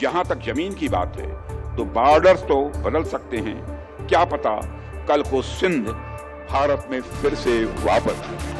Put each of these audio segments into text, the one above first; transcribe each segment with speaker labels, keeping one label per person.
Speaker 1: जहां तक जमीन की बात है तो बॉर्डर्स तो बदल सकते हैं, क्या पता कल को सिंध भारत में फिर से वापस आए।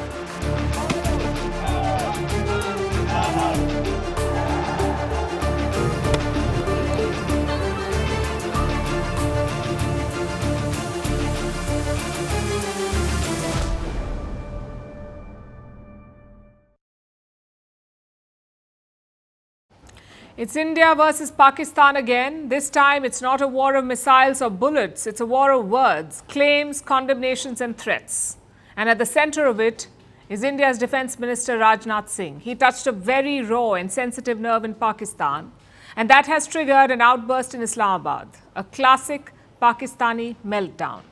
Speaker 2: It's India versus Pakistan again. This time it's not a war of missiles or bullets, it's a war of words, claims, condemnations and threats. And at the center of it is India's Defence Minister Rajnath Singh. He touched a very raw and sensitive nerve in Pakistan, and that has triggered an outburst in Islamabad, a classic Pakistani meltdown.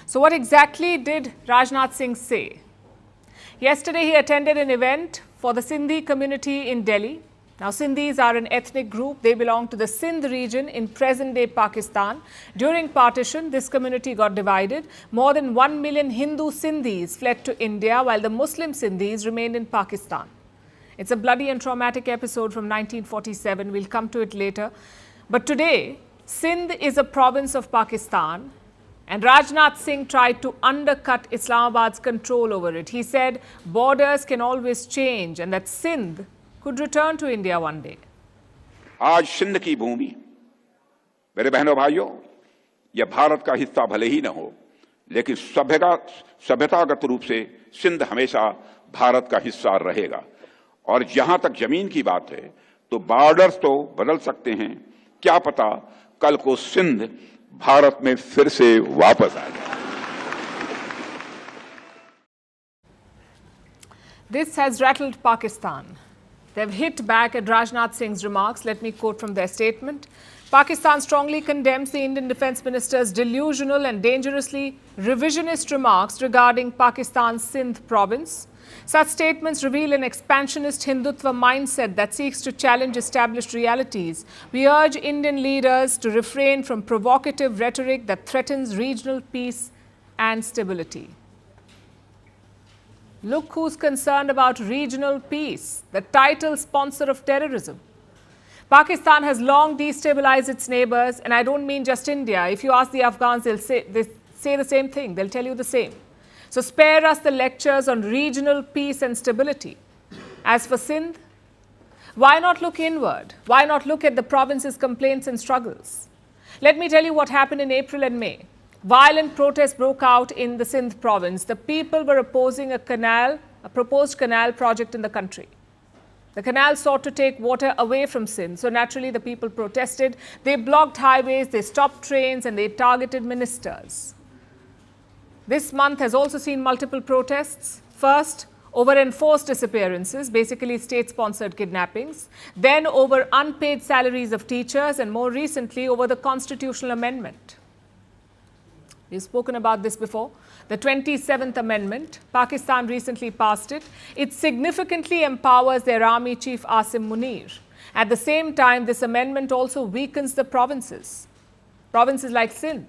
Speaker 2: So what exactly did Rajnath Singh say? Yesterday he attended an event for the Sindhi community in Delhi. Now, Sindhis are an ethnic group. They belong to the Sindh region in present-day Pakistan. During partition, this community got divided. More than 1 million Hindu Sindhis fled to India, while the Muslim Sindhis remained in Pakistan. It's a bloody and traumatic episode from 1947. We'll come to it later. But today, Sindh is a province of Pakistan, and Rajnath Singh tried to undercut Islamabad's control over it. He said borders can always change and that Sindh could return to India one day.
Speaker 1: आज सिंध की भूमि, मेरे बहनों भाइयों, यह भारत का हिस्सा भले ही न हो, लेकिन सभ्यतागत रूप से सिंध हमेशा भारत का हिस्सा रहेगा। और जहां तक जमीन की बात है तो बॉर्डर्स तो बदल सकते हैं, क्या पता कल को सिंध भारत में फिर से वापस आ जाए।
Speaker 2: This has rattled Pakistan. They've hit back at Rajnath Singh's remarks. Let me quote from their statement. Pakistan strongly condemns the Indian Defence Minister's delusional and dangerously revisionist remarks regarding Pakistan's Sindh province. Such statements reveal an expansionist Hindutva mindset that seeks to challenge established realities. We urge Indian leaders to refrain from provocative rhetoric that threatens regional peace and stability. Look who's concerned about regional peace, the title sponsor of terrorism. Pakistan has long destabilized its neighbors, and I don't mean just India. If you ask the Afghans, they say the same thing. They'll tell you the same. So spare us the lectures on regional peace and stability. As for Sindh, why not look inward? Why not look at the province's complaints and struggles? Let me tell you what happened in April and May. Violent protests broke out in the Sindh province. The people were opposing a proposed canal project in the country. The canal sought to take water away from Sindh, so naturally the people protested. They blocked highways, they stopped trains, and they targeted ministers. This month has also seen multiple protests. First, over enforced disappearances, basically state-sponsored kidnappings. Then over unpaid salaries of teachers, and more recently over the constitutional amendment. We've spoken about this before. The 27th Amendment, Pakistan recently passed it. It significantly empowers their army chief Asim Munir. At the same time, this amendment also weakens the provinces like Sindh.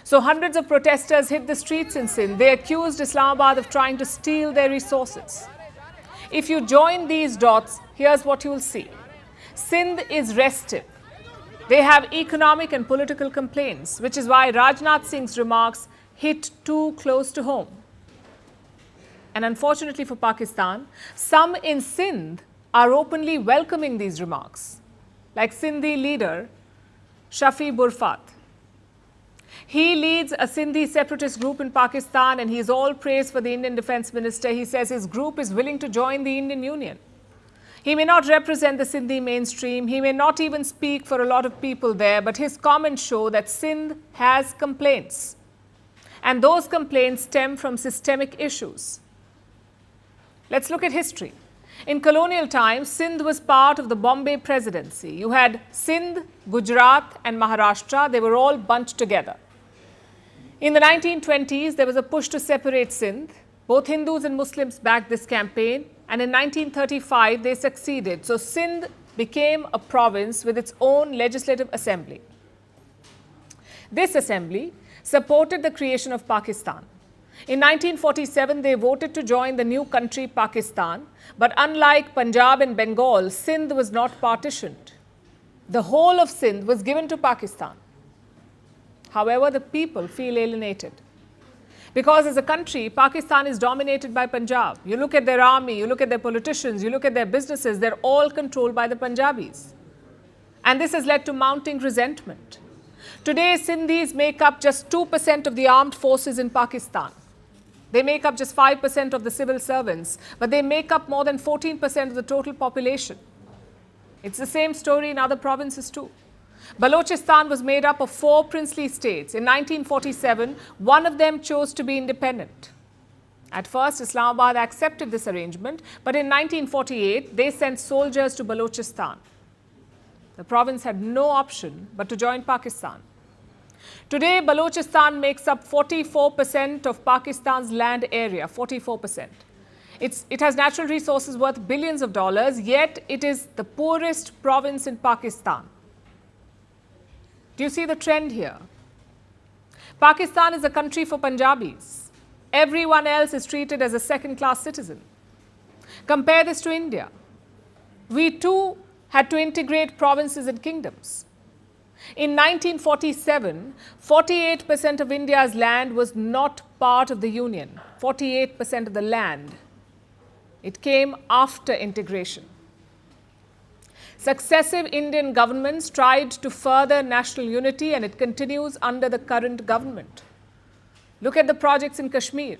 Speaker 2: So hundreds of protesters hit the streets in Sindh. They accused Islamabad of trying to steal their resources. If you join these dots, here's what you'll see. Sindh is restive. They have economic and political complaints, which is why Rajnath Singh's remarks hit too close to home. And unfortunately for Pakistan, some in Sindh are openly welcoming these remarks, like Sindhi leader Shafi Burfat. He leads a Sindhi separatist group in Pakistan, and he's all praise for the Indian Defence Minister. He says his group is willing to join the Indian Union. He may not represent the Sindhi mainstream, he may not even speak for a lot of people there, but his comments show that Sindh has complaints. And those complaints stem from systemic issues. Let's look at history. In colonial times, Sindh was part of the Bombay Presidency. You had Sindh, Gujarat and Maharashtra. They were all bunched together. In the 1920s, there was a push to separate Sindh. Both Hindus and Muslims backed this campaign. And in 1935, they succeeded. So Sindh became a province with its own legislative assembly. This assembly supported the creation of Pakistan. In 1947, they voted to join the new country Pakistan. But unlike Punjab and Bengal, Sindh was not partitioned. The whole of Sindh was given to Pakistan. However, the people feel alienated. Because as a country, Pakistan is dominated by Punjab. You look at their army, you look at their politicians, you look at their businesses, they're all controlled by the Punjabis. And this has led to mounting resentment. Today, Sindhis make up just 2% of the armed forces in Pakistan. They make up just 5% of the civil servants, but they make up more than 14% of the total population. It's the same story in other provinces too. Balochistan was made up of 4 princely states. In 1947, one of them chose to be independent. At first, Islamabad accepted this arrangement, but in 1948, they sent soldiers to Balochistan. The province had no option but to join Pakistan. Today, Balochistan makes up 44% of Pakistan's land area, 44%. It has natural resources worth billions of dollars, yet it is the poorest province in Pakistan. Do you see the trend here? Pakistan is a country for Punjabis. Everyone else is treated as a second-class citizen. Compare this to India. We too had to integrate provinces and kingdoms. In 1947, 48% of India's land was not part of the Union. 48% of the land. It came after integration. Successive Indian governments tried to further national unity, and it continues under the current government. Look at the projects in Kashmir.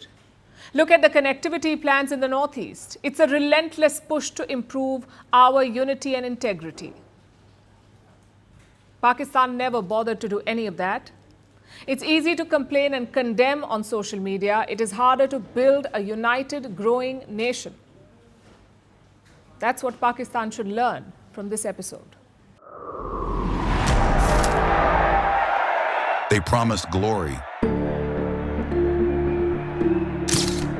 Speaker 2: Look at the connectivity plans in the Northeast. It's a relentless push to improve our unity and integrity. Pakistan never bothered to do any of that. It's easy to complain and condemn on social media. It is harder to build a united, growing nation. That's what Pakistan should learn from this episode.
Speaker 3: They promised glory.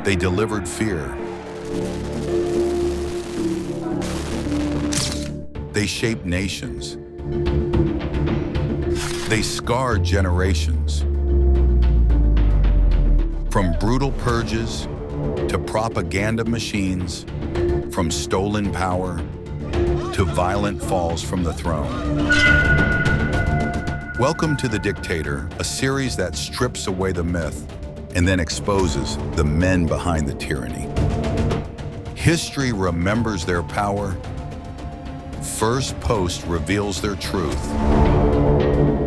Speaker 3: They delivered fear. They shaped nations. They scarred generations. From brutal purges to propaganda machines, from stolen power to violent falls from the throne. Welcome to The Dictator, a series that strips away the myth and then exposes the men behind the tyranny. History remembers their power. Firstpost reveals their truth.